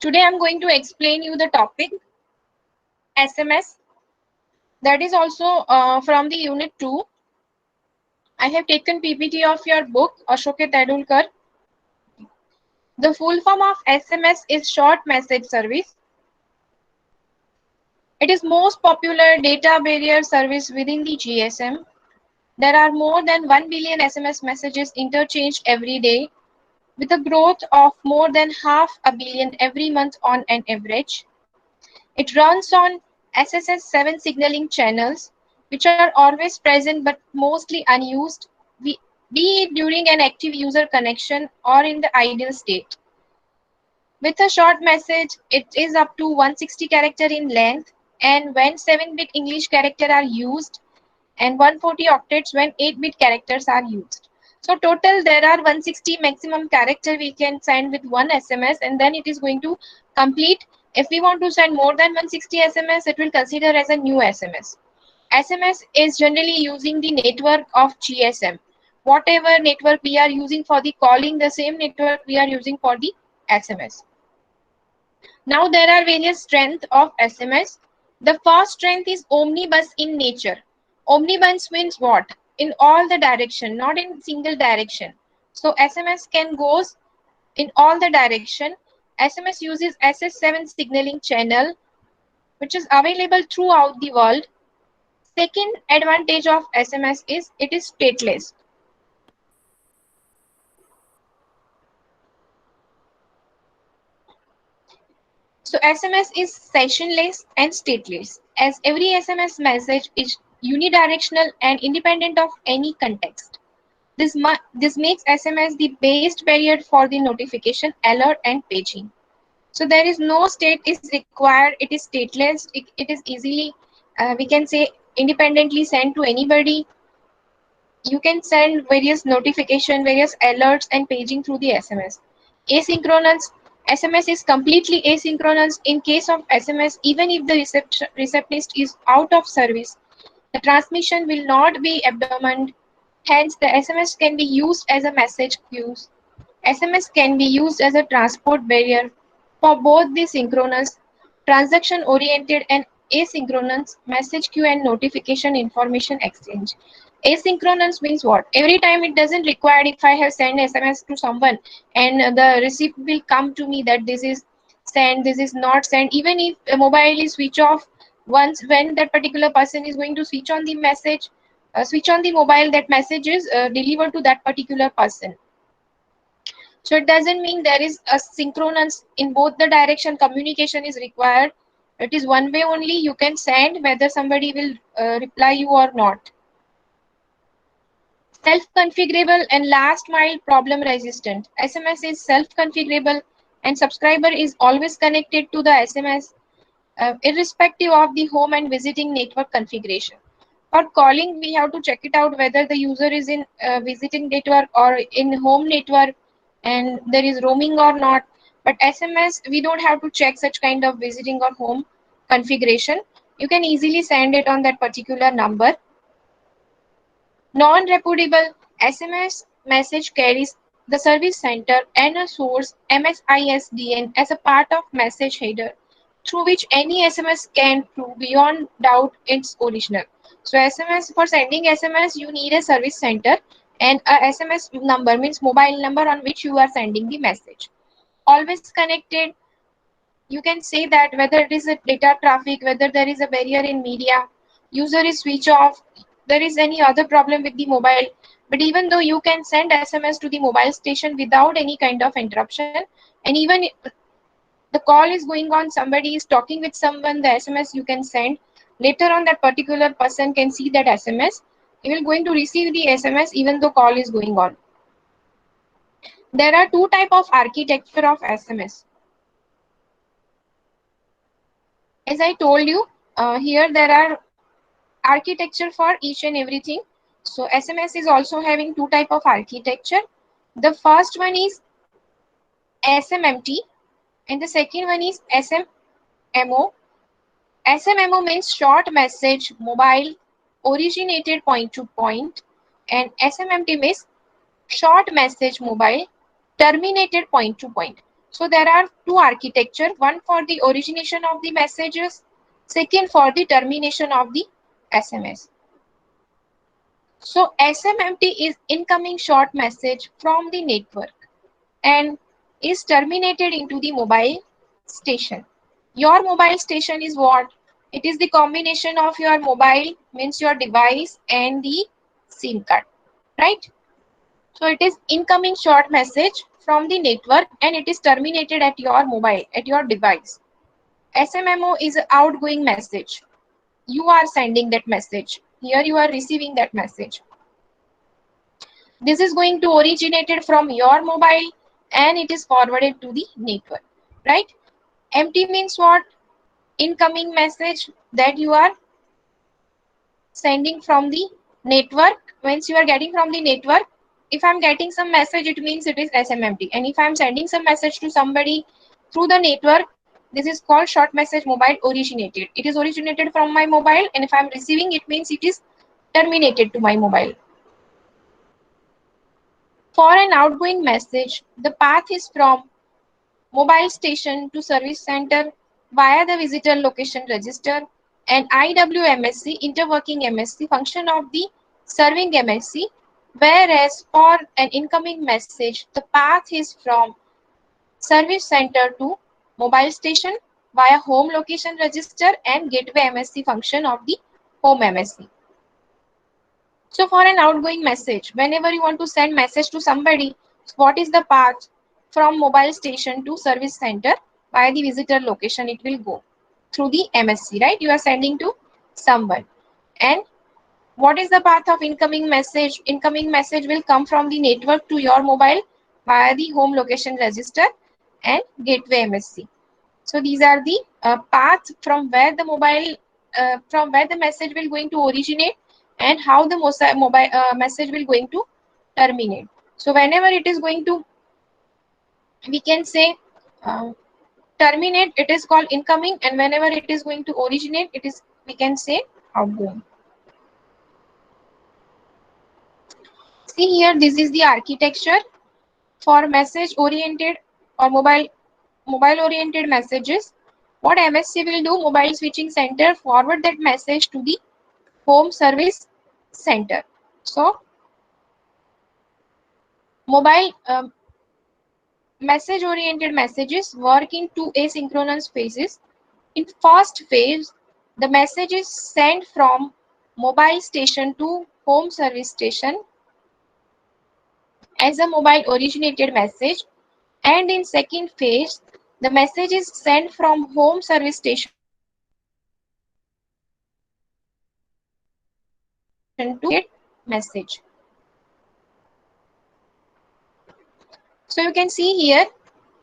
Today I'm going to explain you the topic SMS. That is also from the unit 2. I have taken PPT of your book Ashok Tedulkar. The full form of SMS is short message service. It is most popular data barrier service within the GSM. There are more than 1 billion SMS messages interchanged every day, with a growth of more than half a billion every month on an average. It runs on SSS7 signaling channels, which are always present but mostly unused, be it during an active user connection or in the idle state. With a short message, it is up to 160 character in length, and when 7-bit English character are used, and 140 octets when 8-bit characters are used. So total there are 160 maximum character we can send with one SMS, and then it is going to complete. If we want to send more than 160 SMS, it will consider as a new SMS. SMS is generally using the network of GSM. Whatever network we are using for the calling, the same network we are using for the SMS. Now there are various strengths of SMS. The first strength is omnibus in nature. Omnibus means what? In all the direction, not in single direction. So SMS can goes in all the direction. SMS uses SS7 signaling channel, which is available throughout the world. Second advantage of SMS is it is stateless. So SMS is sessionless and stateless, as every SMS message is unidirectional and independent of any context. This makes SMS the best barrier for the notification, alert, and paging. So there is no state is required. It is stateless. It is easily, we can say, independently sent to anybody. You can send various notification, various alerts, and paging through the SMS. Asynchronous SMS is completely asynchronous. In case of SMS, even if the receptionist is out of service, the transmission will not be abandoned. Hence, the SMS can be used as a message queue. SMS can be used as a transport barrier for both the synchronous, transaction-oriented, and asynchronous message queue and notification information exchange. Asynchronous means what? Every time it doesn't require if I have sent SMS to someone and the receipt will come to me that this is sent, this is not sent. Even if a mobile is switch off, once when that particular person is going to switch on the message, switch on the mobile, that message is delivered to that particular person. So it doesn't mean there is a synchronous in both the direction communication is required. It is one way only you can send whether somebody will reply you or not. Self-configurable and last mile problem resistant. SMS is self-configurable and subscriber is always connected to the SMS irrespective of the home and visiting network configuration. For calling, we have to check it out whether the user is in visiting network or in home network and there is roaming or not. But SMS, we don't have to check such kind of visiting or home configuration. You can easily send it on that particular number. Non-repudiable SMS message carries the service center and a source MSISDN as a part of message header through which any SMS can prove beyond doubt its original. So SMS, for sending SMS, you need a service center and a SMS number means mobile number on which you are sending the message. Always connected, you can say that whether it is a data traffic, whether there is a barrier in media, user is switch off, there is any other problem with the mobile. But even though you can send SMS to the mobile station without any kind of interruption, and even the call is going on, somebody is talking with someone, the SMS you can send. Later on, that particular person can see that SMS. He will going to receive the SMS even though call is going on. There are two type of architecture of SMS. As I told you, here there are architecture for each and everything. So SMS is also having two type of architecture. The first one is SMMT and the second one is SMMO. SMMO means short message mobile originated point to point, and SMMT means short message mobile terminated point to point. So there are two architecture, one for the origination of the messages, second for the termination of the SMS. So SMMT is incoming short message from the network and is terminated into the mobile station. Your mobile station is what? It is the combination of your mobile, means your device, and the SIM card, right? So it is incoming short message from the network and it is terminated at your mobile, at your device. SMMO is an outgoing message. You are sending that message. Here you are receiving that message. This is going to originated from your mobile and it is forwarded to the network, right? Empty means what? Incoming message that you are sending from the network. Once you are getting from the network, if I'm getting some message, it means it is SMMT. And if I'm sending some message to somebody through the network, this is called short message mobile originated. It is originated from my mobile, and if I'm receiving, it means it is terminated to my mobile. For an outgoing message, the path is from mobile station to service center via the visitor location register and IWMSC interworking MSC function of the serving MSC, whereas for an incoming message, the path is from service center to mobile station via home location register and gateway MSC function of the home MSC. So for an outgoing message, whenever you want to send message to somebody, what is the path from mobile station to service center via the visitor location? It will go through the MSC, right? You are sending to someone. And what is the path of incoming message? Incoming message will come from the network to your mobile via the home location register and gateway MSC. So these are the paths from where the message will going to originate and how the mobile message will going to terminate. So whenever it is going to, we can say uh, terminate, it is called incoming, and whenever it is going to originate, it is, we can say, outgoing. See here, this is the architecture for message oriented or mobile oriented messages. What MSC will do, mobile switching center forward that message to the home service center. So mobile message oriented messages work in two asynchronous phases. In first phase, the message is sent from mobile station to home service station as a mobile originated message, and in second phase, the message is sent from home service station to message. So you can see here,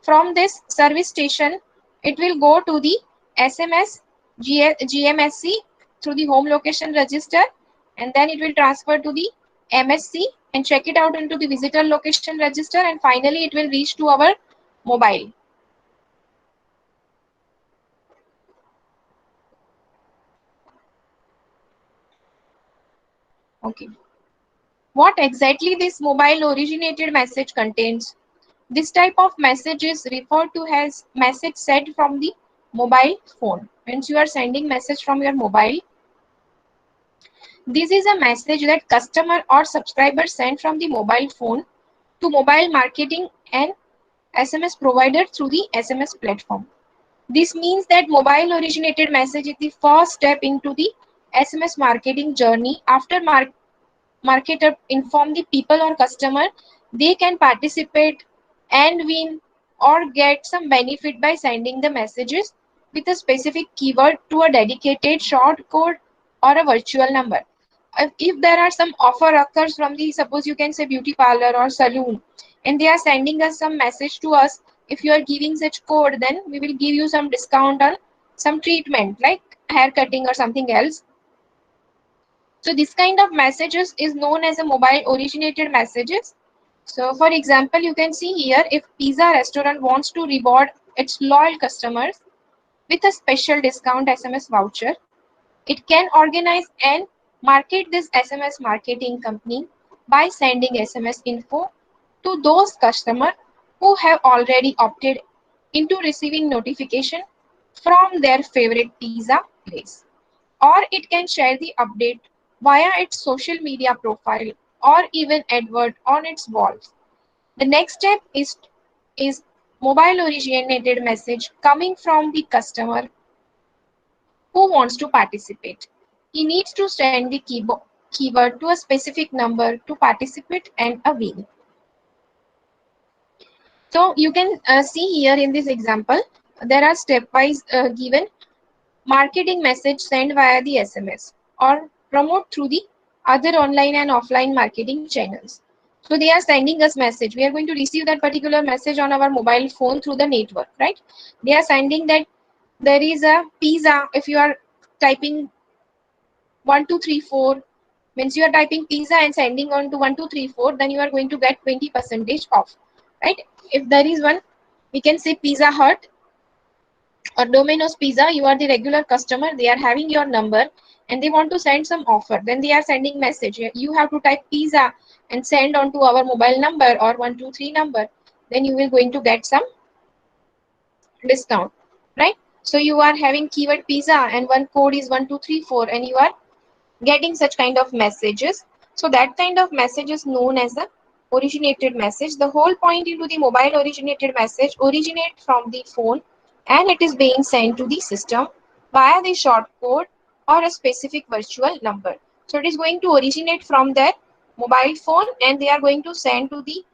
from this service station, it will go to the SMS GMSC through the home location register, and then it will transfer to the MSC and check it out into the visitor location register, and finally it will reach to our mobile. Okay. What exactly this mobile originated message contains? This type of message is referred to as message sent from the mobile phone. Once you are sending message from your mobile, this is a message that customer or subscriber send from the mobile phone to mobile marketing and SMS provider through the SMS platform. This means that mobile originated message is the first step into the SMS marketing journey. After marketer inform the people or customer, they can participate and win or get some benefit by sending the messages with a specific keyword to a dedicated short code or a virtual number. If there are some offer occurs from the, suppose you can say beauty parlor or saloon, and they are sending us some message to us, if you are giving such code, then we will give you some discount on some treatment like hair cutting or something else. So this kind of messages is known as a mobile originated messages. So for example, you can see here, if pizza restaurant wants to reward its loyal customers with a special discount SMS voucher, it can organize and market this SMS marketing company by sending SMS info to those customers who have already opted into receiving notification from their favorite pizza place. Or it can share the update via its social media profile or even advert on its walls. The next step is mobile originated message coming from the customer who wants to participate. He needs to send the keyword to a specific number to participate and a win. So you can see here in this example, there are stepwise given marketing message sent via the SMS or promote through the other online and offline marketing channels. So they are sending us message. We are going to receive that particular message on our mobile phone through the network, right? They are sending that there is a pizza. If you are typing 1234, means you are typing pizza and sending on to 1234, then you are going to get 20% off, right? If there is one, we can say Pizza Hut or Domino's Pizza, you are the regular customer, they are having your number and they want to send some offer, then they are sending message. You have to type pizza and send on to our mobile number or 123 number, then you will going to get some discount, right? So you are having keyword pizza and one code is 1234 and you are getting such kind of messages. So that kind of message is known as the originated message. The whole point into the mobile originated message originate from the phone and it is being sent to the system via the short code or a specific virtual number. So it is going to originate from their mobile phone and they are going to send to the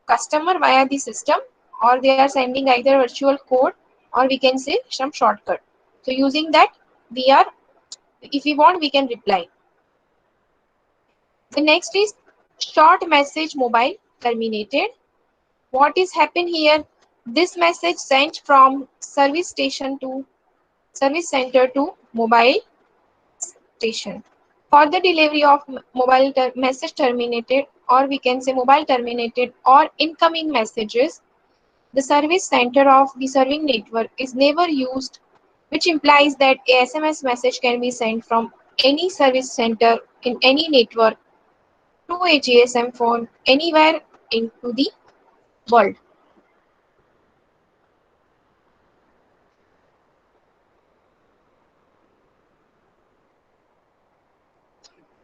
customer via the system, or they are sending either virtual code or we can say some shortcut. So using that we are, if we want we can reply. The next is short message mobile terminated. What is happened here? This message sent from service station to service center to mobile station. For the delivery of mobile message terminated, or we can say mobile terminated or incoming messages, the service center of the serving network is never used, which implies that a SMS message can be sent from any service center in any network to a GSM phone anywhere into the world.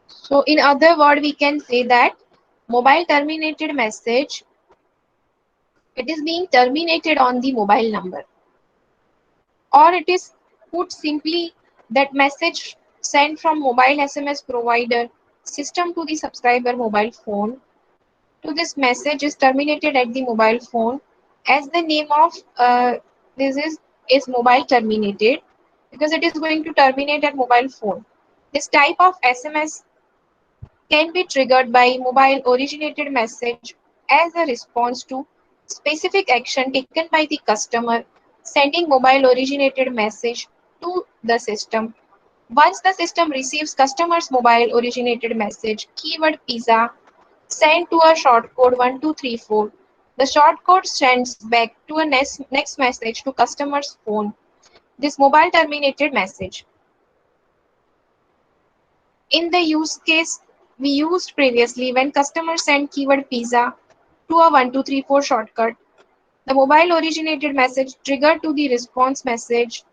So in other word, we can say that mobile terminated message, it is being terminated on the mobile number, or it is put simply that message sent from mobile SMS provider system to the subscriber mobile phone. To this message is terminated at the mobile phone, as the name of this is mobile terminated, because it is going to terminate at mobile phone. This type of SMS can be triggered by mobile originated message as a response to specific action taken by the customer sending mobile originated message to the system. Once the system receives customer's mobile originated message, keyword pizza sent to a short code 1234. The short code sends back to a next message to customer's phone. This mobile terminated message. In the use case we used previously, when customers send keyword pizza to a 1234 shortcut, the mobile originated message triggered to the response message,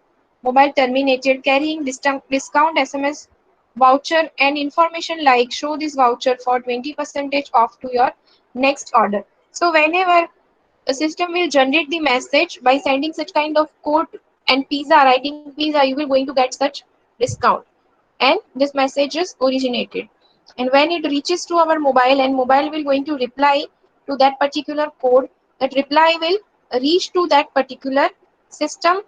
mobile terminated, carrying discount SMS voucher and information like show this voucher for 20% off to your next order. So whenever a system will generate the message by sending such kind of code and pizza, writing pizza, you will going to get such discount. And this message is originated. And when it reaches to our mobile and mobile will going to reply to that particular code, that reply will reach to that particular system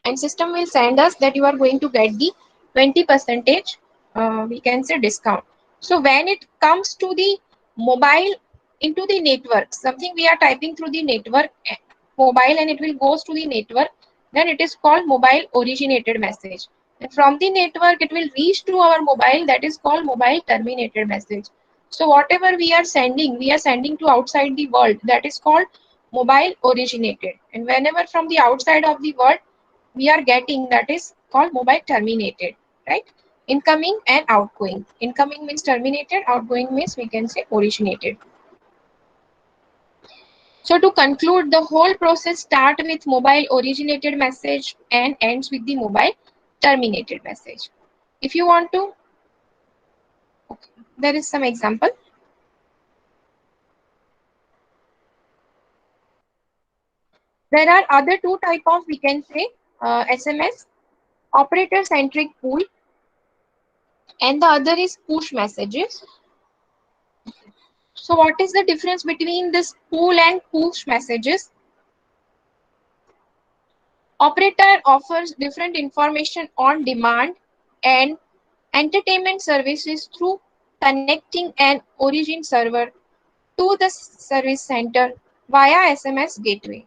and system will send us that you are going to get the 20% we can say discount. So when it comes to the mobile into the network, something we are typing through the network mobile and it will goes to the network, then it is called mobile originated message. And from the network it will reach to our mobile, that is called mobile terminated message. So whatever we are sending to outside the world, that is called mobile originated. And whenever from the outside of the world we are getting, that is called mobile terminated, right? Incoming and outgoing. Incoming means terminated, outgoing means we can say originated. So to conclude, the whole process starts with mobile originated message and ends with the mobile terminated message. If you want to, okay, there is some example. There are other two type of, we can say, SMS, operator centric pool, and the other is push messages. So what is the difference between this pool and push messages? Operator offers different information on demand and entertainment services through connecting an origin server to the service center via SMS gateway.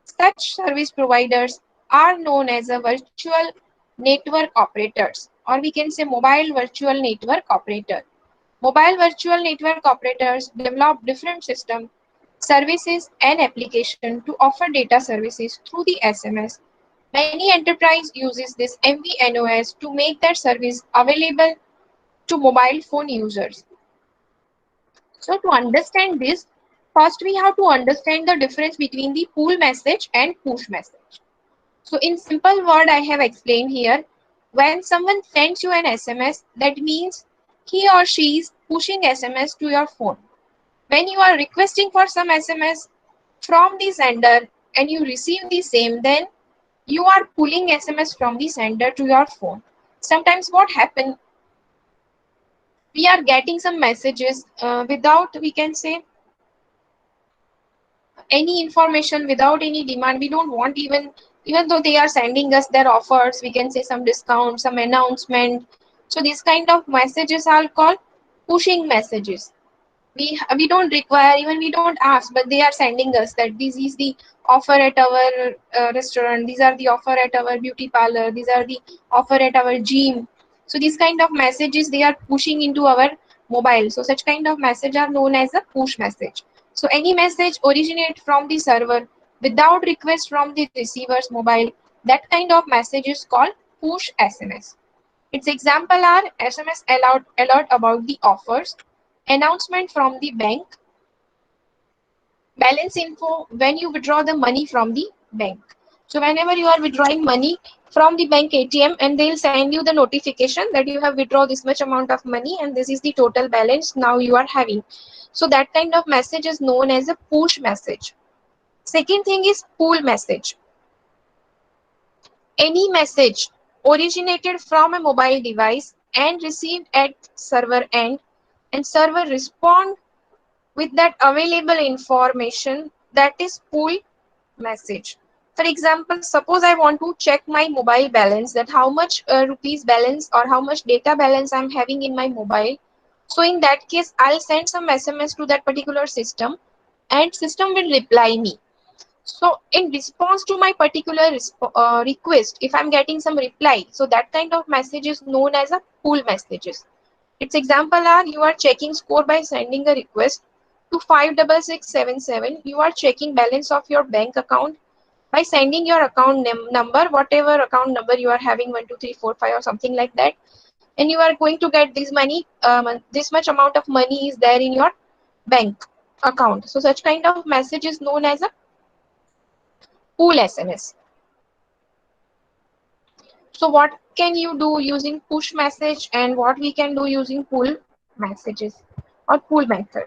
Such service providers are known as a virtual network operators, or we can say mobile virtual network operator. Mobile virtual network operators develop different systems, services, and applications to offer data services through the SMS. Many enterprise uses this MVNOS to make their service available to mobile phone users. So to understand this, first we have to understand the difference between the pull message and push message. So in simple word, I have explained here, when someone sends you an SMS, that means he or she is pushing SMS to your phone. When you are requesting for some SMS from the sender and you receive the same, then you are pulling SMS from the sender to your phone. Sometimes what happens, we are getting some messages without, we can say, any information, without any demand. We don't want, even though they are sending us their offers, we can say some discount, some announcement. So these kind of messages are called pushing messages. We don't require, even we don't ask, but they are sending us that this is the offer at our restaurant, these are the offer at our beauty parlor, these are the offer at our gym. So these kind of messages they are pushing into our mobile. So such kind of message are known as a push message. So any message originate from the server without request from the receiver's mobile, that kind of message is called push SMS. Its example are SMS alert about the offers, announcement from the bank, balance info when you withdraw the money from the bank. So whenever you are withdrawing money from the bank ATM, and they'll send you the notification that you have withdrawn this much amount of money and this is the total balance now you are having. So that kind of message is known as a push message. Second thing is pull message. Any message originated from a mobile device and received at server end, and server respond with that available information, that is pull message. For example, suppose I want to check my mobile balance, that how much rupees balance or how much data balance I'm having in my mobile. So in that case, I'll send some SMS to that particular system and system will reply me. So in response to my particular request, if I'm getting some reply, so that kind of message is known as a pull messages. Its example are, you are checking score by sending a request to 56677. You are checking balance of your bank account by sending your account number, whatever account number you are having, 12345 or something like that, and you are going to get this money. This much amount of money is there in your bank account. So such kind of message is known as a pull SMS. So what can you do using push message and what we can do using pull messages or pull method?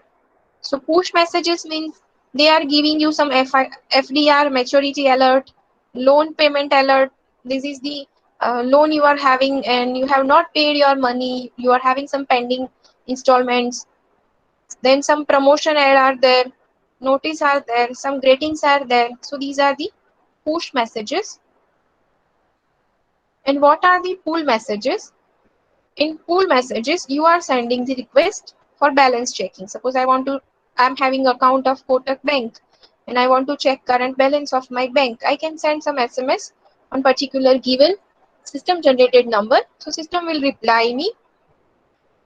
So push messages means they are giving you some FDR maturity alert, loan payment alert. This is the loan you are having and you have not paid your money. You are having some pending installments. Then some promotion ad are there, notice are there, some greetings are there. So these are the push messages. And what are the pull messages? In pull messages, you are sending the request for balance checking. Suppose I'm having account of Kotak Bank and I want to check current balance of my bank. I can send some SMS on particular given system generated number. So system will reply me,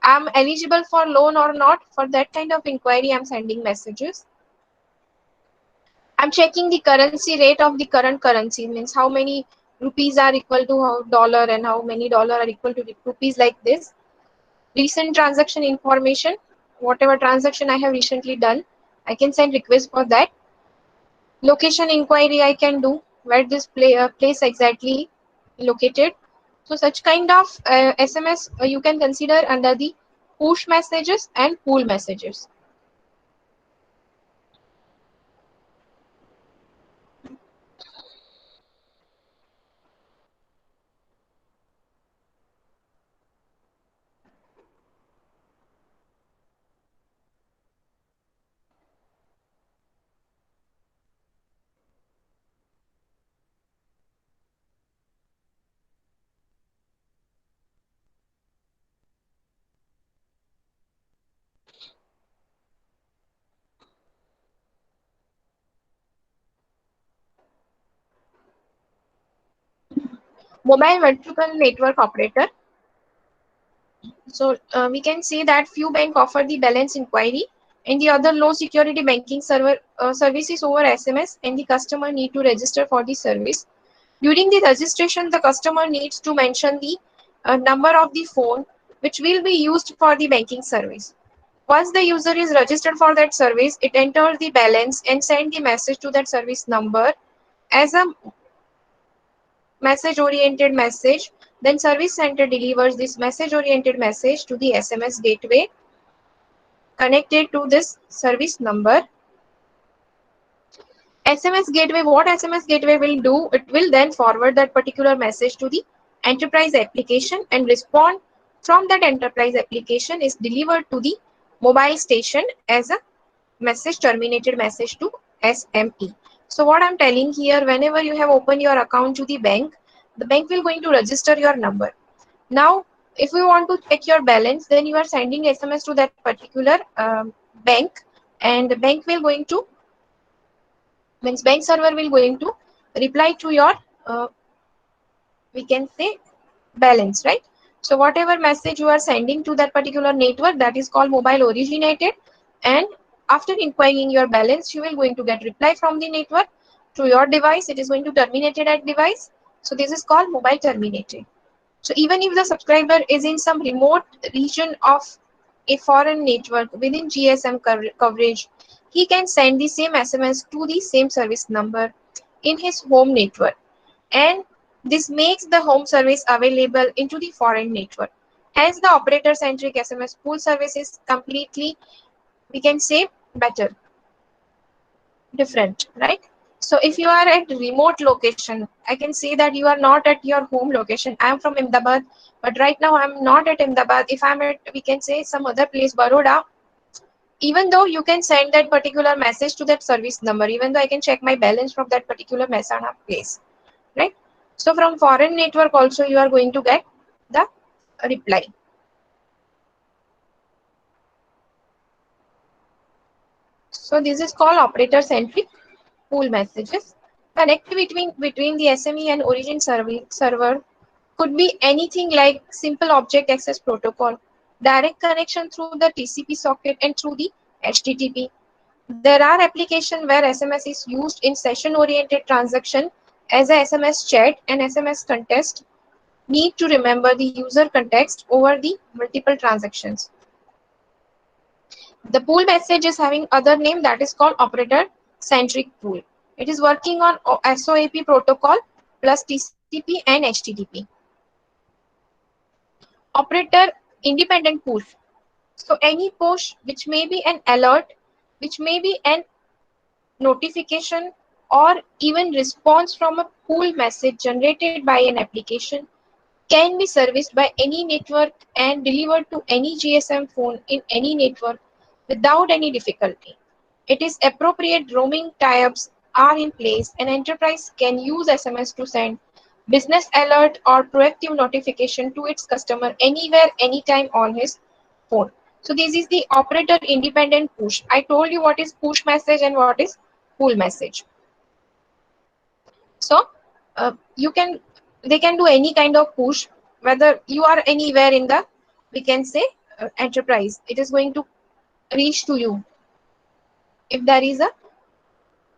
I'm eligible for loan or not. For that kind of inquiry, I'm sending messages. I'm checking the currency rate of the current currency, means how many rupees are equal to how dollar and how many dollar are equal to rupees, like this. Recent transaction information, whatever transaction I have recently done, I can send request for that. Location inquiry I can do where this place exactly located. So such kind of SMS you can consider under the push messages and pull messages. Mobile virtual network operator. So we can say that few bank offer the balance inquiry and the other low security banking services over SMS, and the customer need to register for the service. During the registration, the customer needs to mention the number of the phone which will be used for the banking service. Once the user is registered for that service, it enters the balance and send the message to that service number as a message oriented message. Then service center delivers this message oriented message to the SMS gateway connected to this service number. SMS gateway, what SMS gateway will do, it will then forward that particular message to the enterprise application, and respond from that enterprise application is delivered to the mobile station as a message, terminated message to SME. So what I'm telling here, whenever you have opened your account to the bank will going to register your number. Now, if you want to check your balance, then you are sending SMS to that particular bank, and the bank will going to, means bank server will going to reply to your uh, we can say balance, right? So whatever message you are sending to that particular network, that is called mobile originated, and after inquiring your balance, you will going to get reply from the network to your device. It is going to terminated at device. So this is called mobile terminated. So even if the subscriber is in some remote region of a foreign network within GSM coverage, he can send the same SMS to the same service number in his home network, and this makes the home service available into the foreign network. Hence, the operator-centric SMS pool service is completely, we can say, better, different, right? So if you are at remote location, I can say that you are not at your home location. I am from Ahmedabad, but right now I'm not at Ahmedabad. If I'm at, we can say, some other place, Baroda, even though you can send that particular message to that service number, even though I can check my balance from that particular Mehsana place, right? So from foreign network also you are going to get the reply. So this is called operator centric pool messages. Connectivity between the SME and origin server could be anything like simple object access protocol, direct connection through the TCP socket and through the HTTP. There are applications where SMS is used in session oriented transaction as a SMS chat and SMS contest. Need to remember the user context over the multiple transactions. The pool message is having other name, that is called operator centric pool. It is working on SOAP protocol plus TCP and HTTP. Operator independent push. So any push which may be an alert, which may be an notification, or even response from a pool message generated by an application can be serviced by any network and delivered to any GSM phone in any network without any difficulty. It is appropriate roaming tie-ups are in place, and enterprise can use SMS to send business alert or proactive notification to its customer anywhere, anytime on his phone. So this is the operator independent push. I told you what is push message and what is pull message. So you can, they can do any kind of push, whether you are anywhere in the, we can say, enterprise. It is going to reach to you if there is a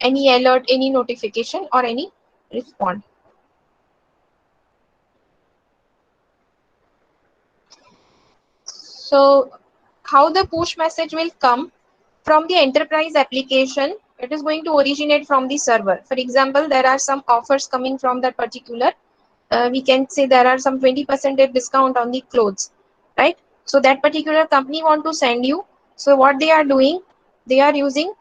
any alert, any notification, or any response. So how the push message will come from the enterprise application It is going to originate from the server. For example, there are some offers coming from that particular, we can say there are some 20% discount on the clothes, right? So that particular company want to send you. So what they are doing, they are using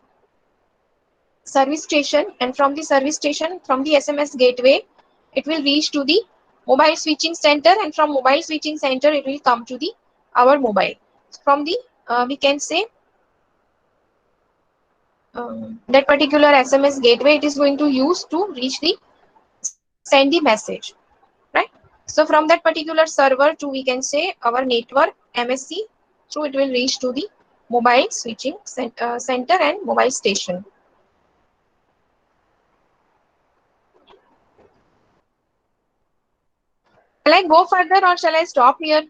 service station, and from the service station, from the SMS gateway, it will reach to the mobile switching center, and from mobile switching center it will come to the our mobile. From the we can say that particular SMS gateway, it is going to use to reach the send the message, right? So from that particular server to, we can say, our network MSC, so it will reach to the mobile switching center and mobile station. Shall I go further or shall I stop here?